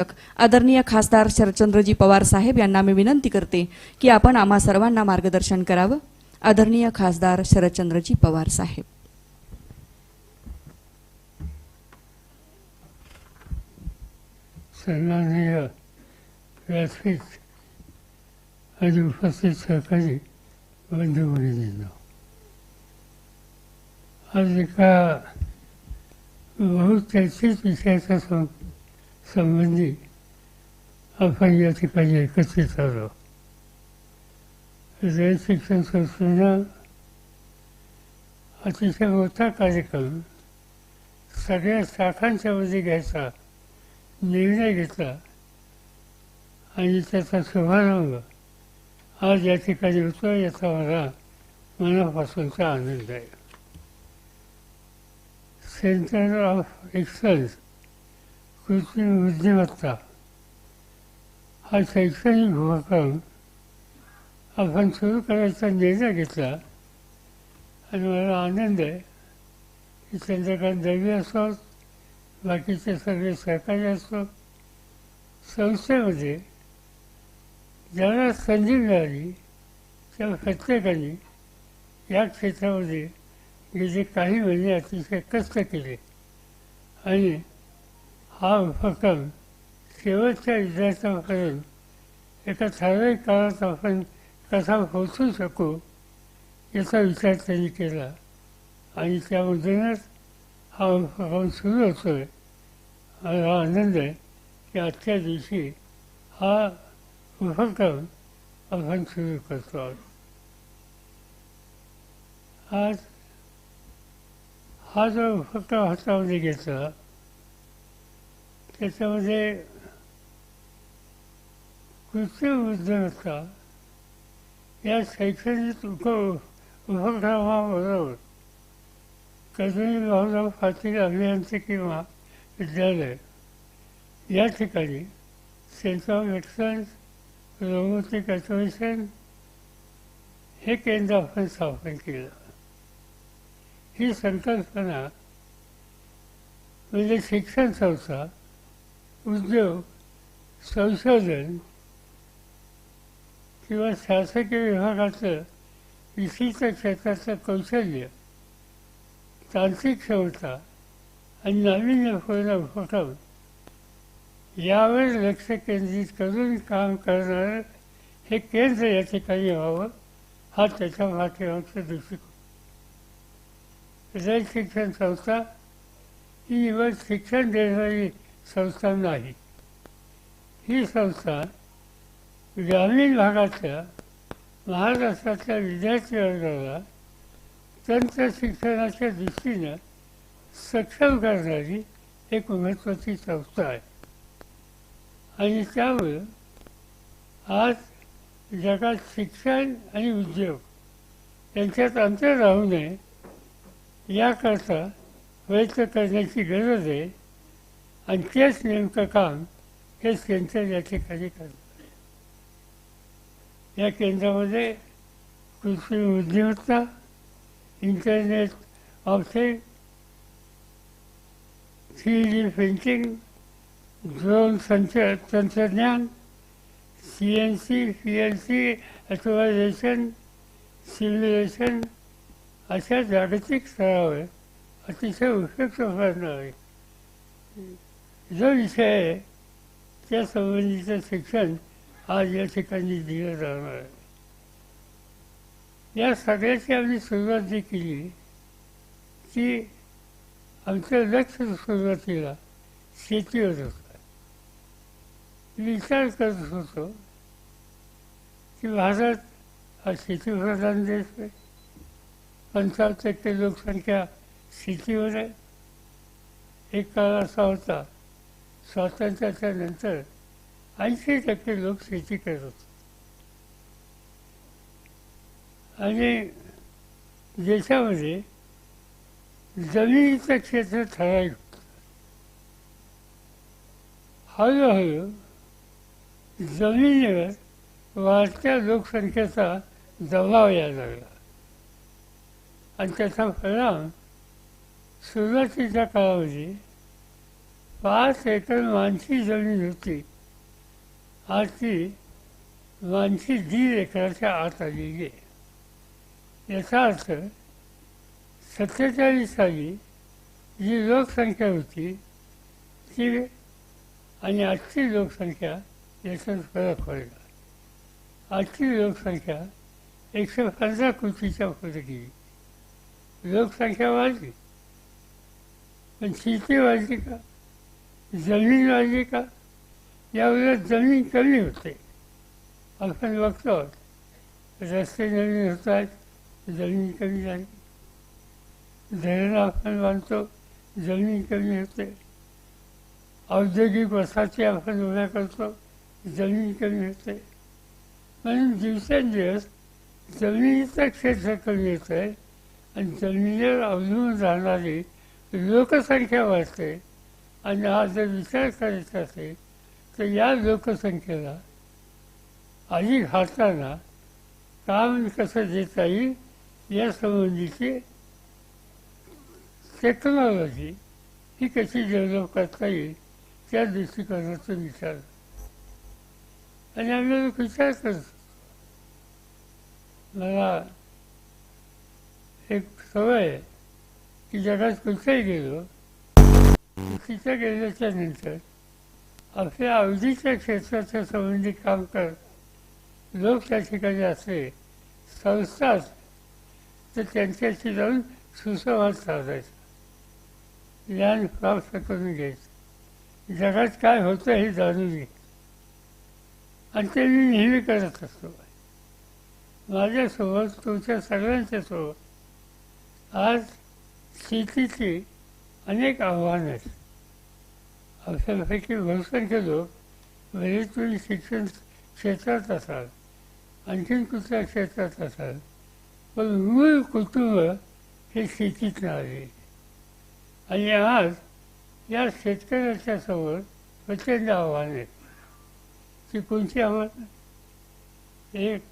आदरणीय खासदार शरदचंद्रजी पवार साहेब यांना मी विनंती करते की आपण आम्हा सर्वांना मार्गदर्शन करावं. आदरणीय खासदार शरदचंद्रजी पवार साहेब. सन्माननीय व्यासपीठ आणि उपस्थित सहकारी बंधू भगिनींनो, आज एका बहुचर्चित विषयाच्या संबंधी आपण या ठिकाणी एकत्रित आलो. रयत शिक्षण संस्थेनं अतिशय मोठा कार्यक्रम सगळ्या शाखांच्या मध्ये घ्यायचा निर्णय घेतला आणि त्याचा शुभारंभ आज या ठिकाणी होतो. याचा मला मनापासूनचा आनंद आहे. सेंटर ऑफ एक्सलन्स कृत्रिम बुद्धिमत्ता हा शैक्षणिक उपक्रम आपण सुरू करायचा निर्णय घेतला आणि मला आनंद आहे की चंद्रकांत दळवी असो, बाकीचे सगळे सहकारी असो, संस्थेमध्ये ज्याला संधी मिळाली त्या प्रत्येकाने या क्षेत्रामध्ये गेले काही महिने अतिशय कष्ट केले आणि हा उपक्रम शेवटच्या विद्यार्थ्यांपर्यंत एका ठराविक काळात आपण कसा पोहोचू शकू याचा विचार त्यांनी केला आणि त्यामधूनच हा उपक्रम सुरू होतो आहे. मला आनंद आहे की आजच्या दिवशी हा उपक्रम आपण सुरू करतो आहोत. आज हा जो उपक्रम हातामध्ये घेतला त्याच्यामध्ये कृत्रिम बुद्धिमत्ता या शैक्षणिक उपक्रमाबरोबर कजनी भाऊराव पाटील अभियांत्रिकी महाविद्यालय या ठिकाणी centre of excellence robotic automation हे केंद्र आपण स्थापन केलं. ही संकल्पना म्हणजे शिक्षण संस्था, उद्योग, संशोधन किंवा शासकीय विभागाचं विशिष्ट क्षेत्राचं कौशल्य, तांत्रिक क्षमता आणि नाविन्यपूर्ण उपक्रम यावर लक्ष केंद्रित करून काम करणारं हे केंद्र या ठिकाणी व्हावं हा त्याच्या पाठीमागचा दृष्टिकोन. रयत शिक्षण संस्था ही निवड शिक्षण देणारी संस्था नाही. ही संस्था ग्रामीण भागातल्या महाराष्ट्रातल्या विद्यार्थी वर्गाला तंत्र शिक्षणाच्या दृष्टीनं सक्षम करणारी एक महत्त्वाची संस्था आहे. आणि त्यामुळं आज जगात शिक्षण आणि उद्योग यांच्यात अंतर राहू नये याकरता प्रयत्न करण्याची गरज आहे आणि तेच नेमकं काम हे सेंटर या ठिकाणी करतं. या केंद्रामध्ये कृत्रिम बुद्धिमत्ता, internet of things, 3D printing, drone तंत्रज्ञान, CNC, PLC, ऑटोमायझेशन, सिम्युलेशन अशा जागतिक स्तरावर अतिशय उपयुक्त ठरणारे जो विषय आहे त्या संबंधीचं शिक्षण आज या ठिकाणी दिलं जाणार आहे. या सगळ्याची आम्ही सुरुवात जी केली ती आमचं लक्ष सुरुवातीला शेतीवर होतं. विचार करत होतो की भारत हा शेतीप्रधान देश आहे. 55% लोकसंख्या शेतीवर आहे. एक काळ असा होता स्वातंत्र्याच्या नंतर 80% लोक शेती करत होते आणि देशामध्ये जमिनीचं क्षेत्र ठराविक होतं. हळूहळू जमिनीवर वाढत्या लोकसंख्येचा दबाव यायला लागला आणि त्याचा परिणाम सुरुवातीच्या काळामध्ये 5 एकर मानसी जमीन होती, आज ती मानसी 1.5 एकराच्या आत आलेली आहे. याचा अर्थ 47 साली जी लोकसंख्या होती ती आणि आजची लोकसंख्या याच्यात फरक पडला. आजची लोकसंख्या 115 कोटीच्या पुढे गेली. लोकसंख्या वाढली, पण शेती वाढली का, जमीन वाढली का? यावेळेस जमीन कमी होते. आपण बघतो रस्ते नवीन होत आहेत, जमीन कमी झाली. धरणं आपण बांधतो, जमीन कमी होते. औद्योगिक वसाहती आपण उभ्या करतो, जमीन कमी होते. म्हणून दिवसेंदिवस जमिनीचं क्षेत्र कमी होतं आहे आणि जमिनीवर अवलंबून राहणारी लोकसंख्या वाढते. आणि हा जर विचार करायचा असेल तर या लोकसंख्येला अधिक हाताळताना काम कसं देता येईल यासंबंधीची टेक्नॉलॉजी ही कशी डेव्हलप करता येईल त्या दृष्टिकोनातून विचार. आणि आम्ही लोक विचार करतो. मला एक सवय आहे की जगात कुठेही गेलो तिथं गेल्याच्या नंतर आपल्या आवडीच्या क्षेत्राच्या संबंधी काम करत लोक त्या ठिकाणी असले, संस्था असते, तर त्यांच्याशी जाऊन सुसंवाद साधायचा, ज्ञान प्राप्त करून घ्यायचं, जगात काय होतं हे जाणून घ्यायचं. आणि ते मी नेहमी करत असतो. माझ्यासोबत तुमच्या सगळ्यांच्यासोबत आज शेतीची अनेक आव्हानं आहेत. आपल्यापैकी बहुसंख्य लोक बरेच तुम्ही शिक्षण क्षेत्रात असाल, आणखीन कुठल्या क्षेत्रात असाल, पण मूळ कुटुंब हे शेतीतनं आले. आणि आज या शेतकऱ्याच्या समोर प्रचंड आव्हानं आहेत. ती कोणती आव्हानं? एक,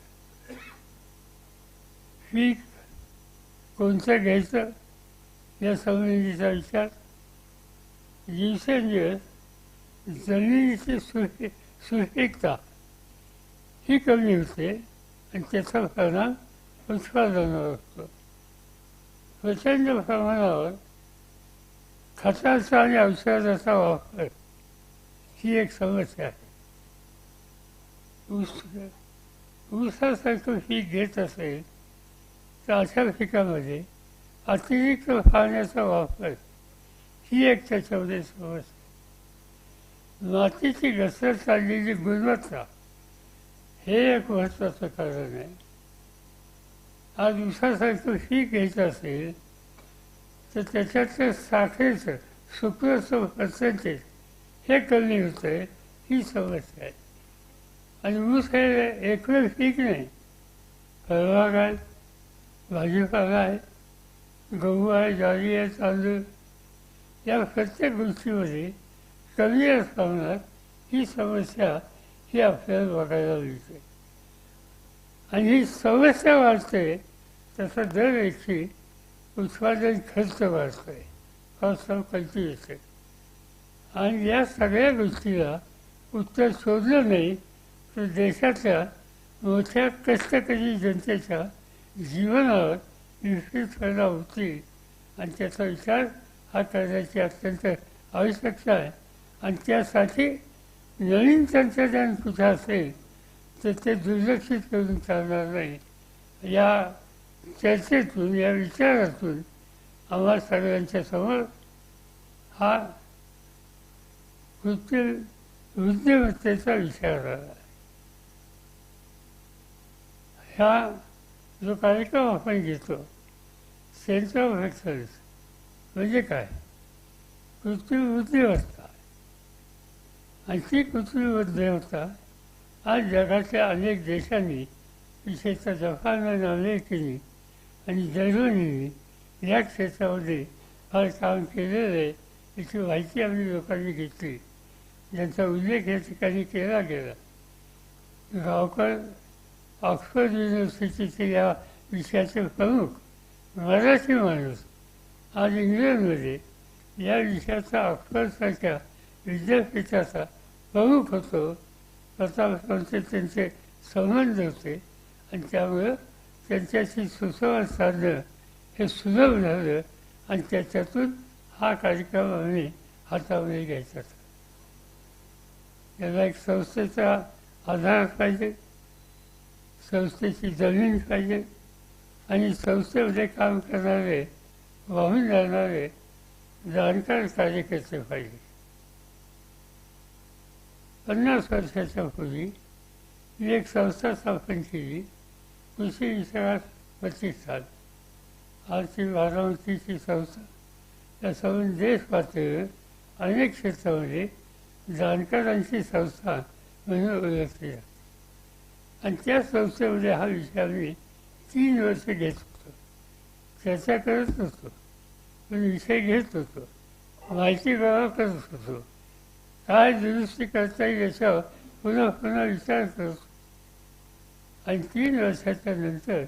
पीक कोणतं घ्यायचं या संबंधीचा विचार. दिवसेंदिवस जमिनीची सुपीकता ही कमी होते आणि त्याचा परिणाम उत्पादनावर होतो. प्रचंड प्रमाणावर खताचा आणि औषधाचा वापर ही एक समस्या आहे. ऊसासारखं पीक घेत असेल तर अशा पिकामध्ये अतिरिक्त पाण्याचा वापर ही एक त्याच्यामध्ये समस्या. मातीची घसरत चाललेली गुणवत्ता हे एक महत्त्वाचं कारण आहे. आज ऊसासारखं पीक घ्यायचं असेल तर त्याच्यातलं साखरेचं सुक्रोजचं पर्सेंटेज हे कमी होतं आहे, ही समस्या आहे. आणि ऊस हे एकवेळ पीक नाही, फळबाग आहे, भाजीपाला आहे, गहू आहे, ज्वारी आहे, तांदूळ, या प्रत्येक गोष्टीमध्ये कमी प्रमाणात ही समस्या ही आपल्याला बघायला मिळते. आणि ही समस्या वाढते तसं दरवर्षी उत्पादन खर्च वाढतो आहे, कॉस्ट ऑफ कल्टिव्हेशन. आणि या सगळ्या गोष्टीला उत्तर शोधलं नाही तर देशातल्या मोठ्या कष्टकरी जनतेच्या जीवनावर विपरीत परिणाम होतील. आणि त्याचा विचार हा करण्याची अत्यंत आवश्यकता आहे. आणि त्यासाठी नवीन तंत्रज्ञान कुठं असेल तर ते दुर्लक्षित करून चालणार नाही. या चर्चेतून, या विचारातून आम्हा सगळ्यांच्या समोर हा बुद्धिमत्तेचा विचार आला. ह्या जो कार्यक्रम आपण घेतो सेंटर ऑफ एक्सलन्स म्हणजे काय? कृत्रिम बुद्धिमत्ता. आणि ती कृत्रिम बुद्धिमत्ता आज जगातल्या अनेक देशांनी, विशेषतः जपान आणि अमेरिकेने आणि जर्मनीने या क्षेत्रामध्ये फार काम केलेलं आहे याची माहिती आम्ही लोकांनी घेतली, ज्यांचा उल्लेख या ठिकाणी केला गेला. गावकर ऑक्सफर्ड युनिव्हर्सिटीचे या विषयाचे प्रमुख मराठी माणूस आज इंग्लंडमध्ये या विषयाचा ऑक्सफर्डसारख्या विद्यापीठाचा प्रमुख होतो, प्रताप त्यांचे संबंध होते आणि त्यामुळं त्यांच्याशी सुसंवाद साधणं हे सुलभ झालं आणि त्याच्यातून हा कार्यक्रम आम्ही हातामध्ये घ्यायचा होता. याला एक संस्थेचा आधार पाहिजे, संस्थेची जमीन पाहिजे आणि संस्थेमध्ये काम करणारे, वाहून जाणारे जाणकार कार्यकर्ते पाहिजे. 50 वर्षाच्या पूर्वी मी एक संस्था स्थापन केली, कृषी विषयात प्रतिष्ठान. आजची बारामतीची संस्था या संबंध देश पातळीवर अनेक क्षेत्रामध्ये जाणकारांची संस्था म्हणून ओळखली जाते. आणि त्या संस्थेमध्ये हा विषय आम्ही 3 वर्ष घेत होतो, चर्चा करत होतो, पण विषय घेत होतो, माहिती गोळा करत होतो, काय दुरुस्ती करता येईल याच्यावर पुन्हा पुन्हा विचार करतो. आणि 3 वर्षाच्या नंतर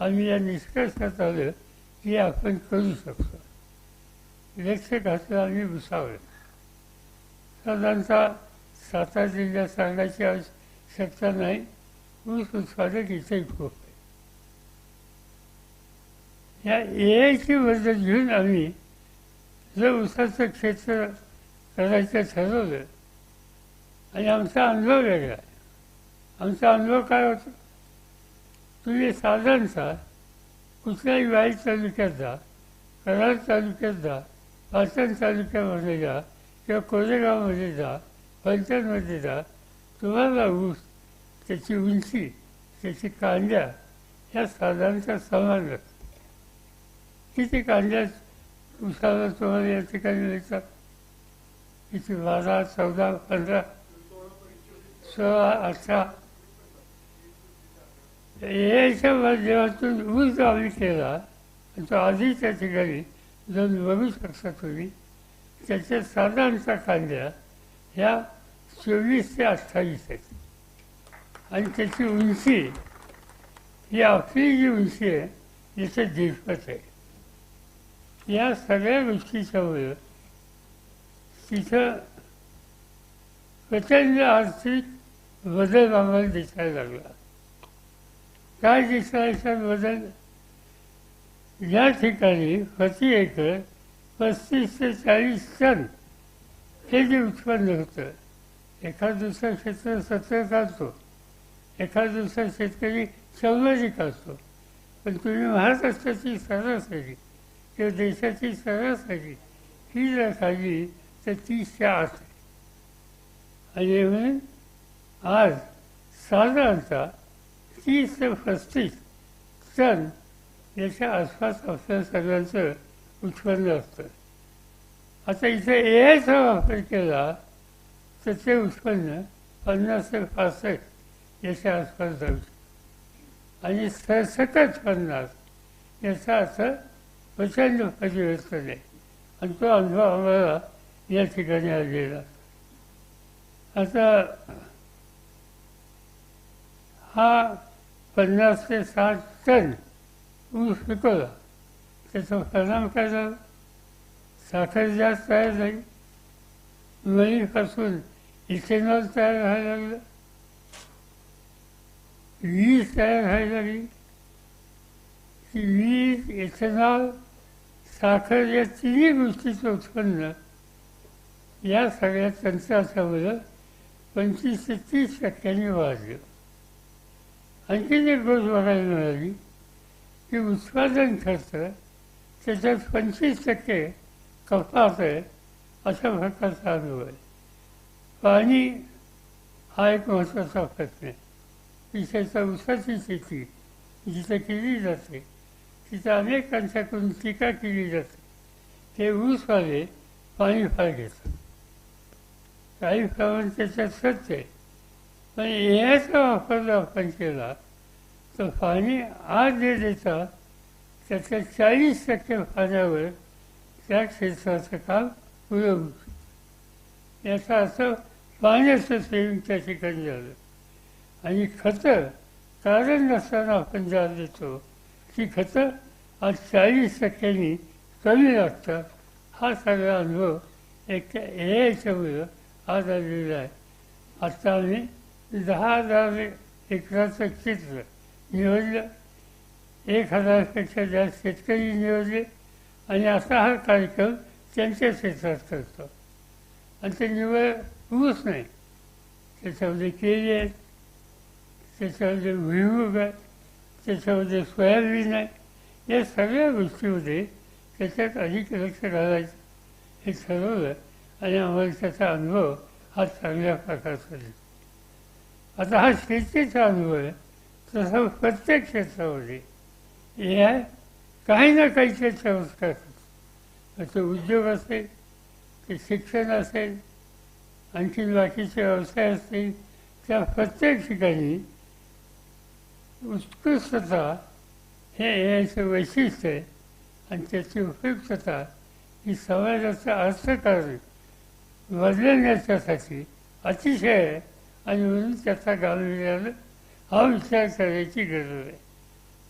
आम्ही या निष्कर्षात आलं की आपण करू शकतो. लक्ष घातलं आम्ही भुसावळ. साधारणतः सातारा जिल्ह्यात सांगायची आवश्यकता नाही, ऊस उत्पादक इथेही खूप आहे. या AIची मदत घेऊन आम्ही जर ऊसाचं क्षेत्र करायचं ठरवलं आणि आमचा अनुभव वेगळा आहे. आमचा अनुभव काय होता, तुम्ही साधारणतः कुठल्याही वाई तालुक्यात जा, कराड तालुक्यात जा, पाटण तालुक्यामध्ये जा किंवा कोरेगावमध्ये जा, फलटणमध्ये जा, तुम्हाला ऊस, त्याची उंची, त्याची कांड्या ह्या साधारणतः समान असतात. किती कांड्या ऊसाला तुम्हाला या ठिकाणी मिळतात? किती? 12, 14, 15, 16, 18. याच्या माध्यमातून ऊस जो आम्ही केला आणि तो आधी त्या ठिकाणी जाऊन बघू शकता तुम्ही, त्याच्या साधारणतः कांड्या ह्या 24 ते 28 आहेत आणि त्याची उंची ही आपली जी उंची आहे याच्या दीडपट आहे. या सगळ्या गोष्टीच्यामुळं तिथं प्रचंड आर्थिक बदल आम्हाला दिसायला लागला. काय दिसायचा बदल? या ठिकाणी प्रति एकर 35 ते 40 टन हे जे उत्पन्न होतं, एखाद दुसरा क्षेत्र 70 काढतो, एखाद दुसरा शेतकरी 100 काढतो, पण तुम्ही महाराष्ट्राची सरासरी किंवा देशाची सरासरी ही जर खाली तर 30 ते 8 आहे. आणि म्हणून आज साधारणतः 30 ते 35 टन याच्या आसपास आपल्या सगळ्यांचं उत्पन्न असतं. आता इथे AIचा वापर केला तर ते उत्पन्न 50 ते 65 याच्या आसपास जाऊ शकतं आणि सरसकट 50 याचा अर्थ प्रचंड परिवर्तन आहे. आणि तो अनुभव आम्हाला या ठिकाणी आलेला. आता हा 50 ते 60 टन ऊस पिकवला, त्याचा परिणाम काय झाला? साखर जास्त तयार झाली, मळीपासून इथेनॉल तयार व्हायला लागलं, वीज तयार व्हायला लागली. ती वीज, इथेनॉल, साखर या तिन्ही गोष्टीचं उत्पन्न या सगळ्या तंत्राच्यामुळं 25 ते 30% वाढलं. आणखीन एक गोष्ट बघायला मिळाली की उत्पादन खर्च त्याच्यात 25% कपात आहे, अशा प्रकारचा अनुभव आहे. पाणी हा एक महत्त्वाचा प्रश्न आहे. विशेषतः ऊसाची शेती जिथं केली जाते तिथं अनेकांच्याकडून टीका केली जाते, ते ऊसवाले पाणी फार घेतात. काही प्रमाण त्याच्यात सत्य आहे, पण याचा वापर जर आपण केला तर पाणी आज जे देतात त्याच्या 40% पाण्यावर त्या क्षेत्राचं काम पुरं होऊ शकतं. याचा अर्थ पाण्याचं सेविंग त्या ठिकाणी झालं. आणि खतं कारण नसताना आपण ज्या देतो ती खतं आज 40% कमी लागतात. हा सगळा अनुभव एक AIच्यामुळं आज आलेला आहे. आत्ता आम्ही 10,000 एकराचं क्षेत्र निवडलं, 1,000पेक्षा जास्त शेतकरी निवडले आणि असा हा कार्यक्रम त्यांच्या क्षेत्रात करतो. आणि ते निवड ऊस नाही, त्याच्यामध्ये केळी आहेत, त्याच्यामध्ये भुईमूग आहे, त्याच्यामध्ये सोयाबीन आहे. या सगळ्या गोष्टीमध्ये त्याच्यात अधिक लक्ष घालायचं हे ठरवलं आणि आम्हाला त्याचा अनुभव हा चांगल्या प्रकारचा दिला. आता हा शेतीचा अनुभव आहे, तसा प्रत्येक क्षेत्रामध्ये हे आहे, काही ना काही त्याच्यावर करतात. तो उद्योग असेल, ते शिक्षण असेल, आणखी बाकीचे व्यवसाय असतील, त्या प्रत्येक ठिकाणी उत्कृष्टता हे याचं वैशिष्ट्य आहे. आणि त्याची उपयुक्तता ही समाजाचा अर्थकारण बदलण्याच्यासाठी अतिशय आहे. आणि म्हणून त्याचा गांभीर्यानं हा विचार करायची गरज आहे.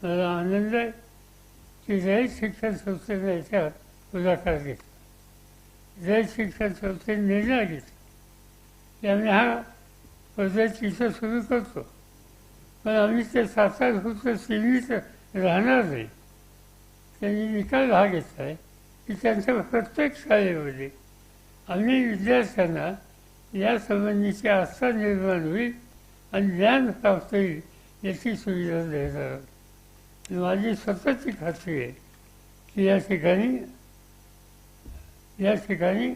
मला आनंद आहे की रयत शिक्षण संस्थेने याच्यात पुढाकार घेतला. रयत शिक्षण संस्थेने निर्णय घेतला की आम्ही हा पद्धत इथं सुरू करतो, पण आम्ही ते 7 फक्त सीमित राहणार नाही. त्यांनी निकाल हा घेतला आहे की त्यांच्या प्रत्येक शाळेमध्ये आम्ही विद्यार्थ्यांना या संबंधीची आस्था निर्माण होईल आणि ज्ञान प्राप्त होईल याची सुविधा देणार आहोत. माझी स्वतःची खात्री आहे की या ठिकाणी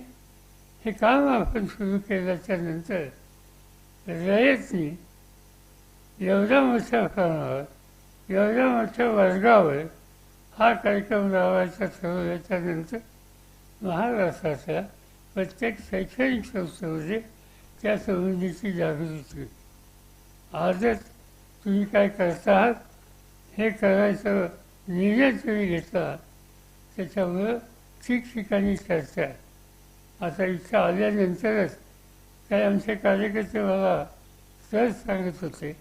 हे काम आपण सुरू केल्याच्या नंतर रयतनी एवढ्या मोठ्या प्रमाणावर, एवढ्या मोठ्या वर्गावर हा कार्यक्रम राबवायचा ठरवल्याच्या नंतर महाराष्ट्राच्या प्रत्येक शैक्षणिक संस्थेमध्ये त्या संबंधीची जागृती होईल. आजच तुम्ही काय करता आहात हे करायचं निर्णय तुम्ही घेतला, त्याच्यामुळं ठिकठिकाणी चर्चा आहे. आता इथं आल्यानंतरच काही आमचे कार्यकर्ते मला सहज सांगत होते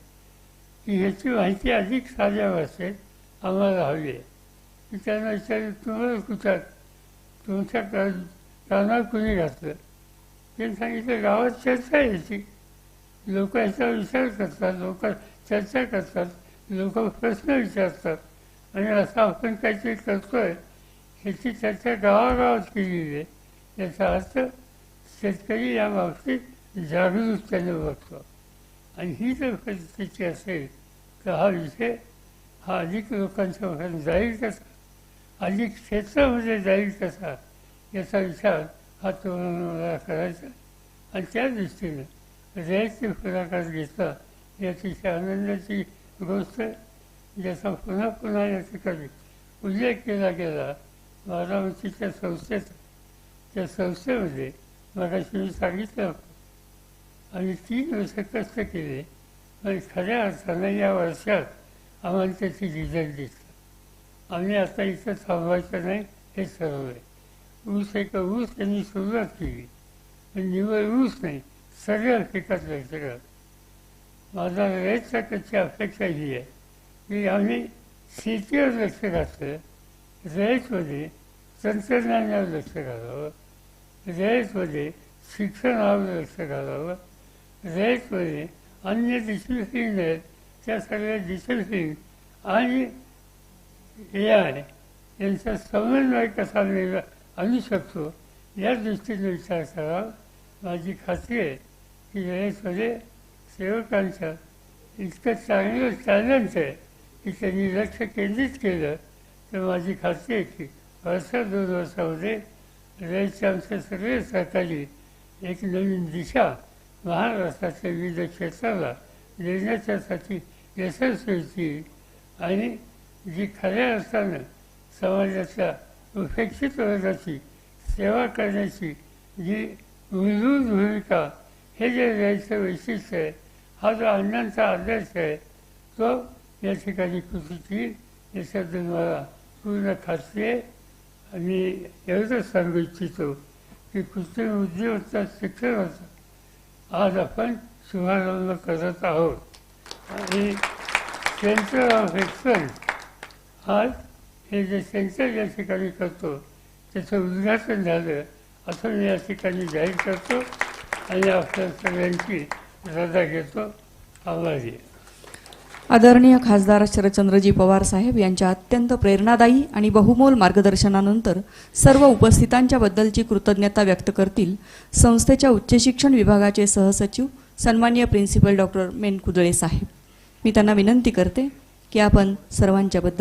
की ह्याची माहिती अधिक साध्या भाषेत आम्हाला हवी आहे. की त्यांना विचारलं, तुम्हाला कुठं तुमच्या कानावर कुणी घातलं? त्यांनी सांगितलं, गावात चर्चा आहे याची, लोक याचा विचार करतात, लोक चर्चा करतात, लोक प्रश्न विचारतात आणि असं आपण काहीतरी करतो आहे ह्याची चर्चा गावागावात केलेली आहे. याचा अर्थ शेतकरी या बाबतीत जागरूकतेने बघतो. आणि ही जर परिस्थिती असेल तर हा विषय हा अधिक लोकांच्या मनात जाईल कसा, अधिक क्षेत्रामध्ये जाईल कसा, याचा विचार हा तरुणांना करायचा. आणि त्या दृष्टीनं रयतने पुढाकार घेतला ही अतिशय आनंदाची गोष्ट आहे, ज्याचा पुन्हा पुन्हा या ठिकाणी उल्लेख केला गेला. बारामतीच्या संस्थेचा, त्या संस्थेमध्ये मगाशी मी सांगितलं होतं आम्ही 3 वर्ष कष्ट केले, पण खऱ्या अर्थानं या वर्षात आम्हाला त्याची रिझल्ट दिसला. आम्ही आता इथं थांबवायचं नाही हे ठरवलं आहे. ऊस त्यांनी सुरुवात केली, पण निवड ऊस नाही, सगळ्या पिकात लक्ष घाल. माझा रयतच्याकडची अपेक्षा ही आहे की आम्ही शेतीवर लक्ष घातलं, रयतमध्ये तंत्रज्ञानावर लक्ष घालावं, रयतमध्ये शिक्षणावर लक्ष घालावं, रयतमध्ये अन्य डिसिप्लिन आहेत त्या सगळ्या डिसिप्लिन आणि AI यांचा समन्वय कसा आणू शकतो या दृष्टीने विचार करावा. माझी खात्री आहे की रयतमध्ये सेवकांच्या इतकं चांगलं टॅलेंट आहे की त्यांनी लक्ष केंद्रित केलं तर माझी खात्री आहे की वर्षा 2 वर्षामध्ये रयतचे आमचे सगळे सहकारी एक नवीन दिशा महाराष्ट्राच्या विविध क्षेत्राला देण्याच्यासाठी यशस्वी होतील. आणि जी खऱ्या अर्थानं समाजाच्या उपेक्षित वर्गाची सेवा करण्याची जी मूलभूत भूमिका हे जे रयतचं वैशिष्ट्य आहे, हा जो अण्णांचा आदर्श आहे तो या ठिकाणी कृतीत येईल याच्याबद्दल मला पूर्ण खात्री आहे. आणि एवढंच सांगू इच्छितो की कृत्रिम बुद्धिमत्ता शिक्षणाचा आज आपण शुभारंभ करत आहोत. आणि सेंटर ऑफ एक्सलन्स आज हे जे सेंटर या ठिकाणी करतो त्याचं उद्घाटन झालं असं मी या ठिकाणी जाहीर करतो. आणि आपल्या सगळ्यांची रजा घेतो. आभारी आहे. आदरणीय खासदार शरदचंद्रजी पवार साहेब यांच्या अत्यंत प्रेरणादायी आणि बहुमोल मार्गदर्शनानंतर सर्व उपस्थितांच्या बद्दलची कृतज्ञता व्यक्त करतील संस्थेच्या उच्च शिक्षण विभागाचे सहसचिव सन्माननीय प्रिन्सिपल डॉक्टर मेन कुदळे साहेब. मी त्यांना विनंती करते की आपण सर्वांच्या बद्दल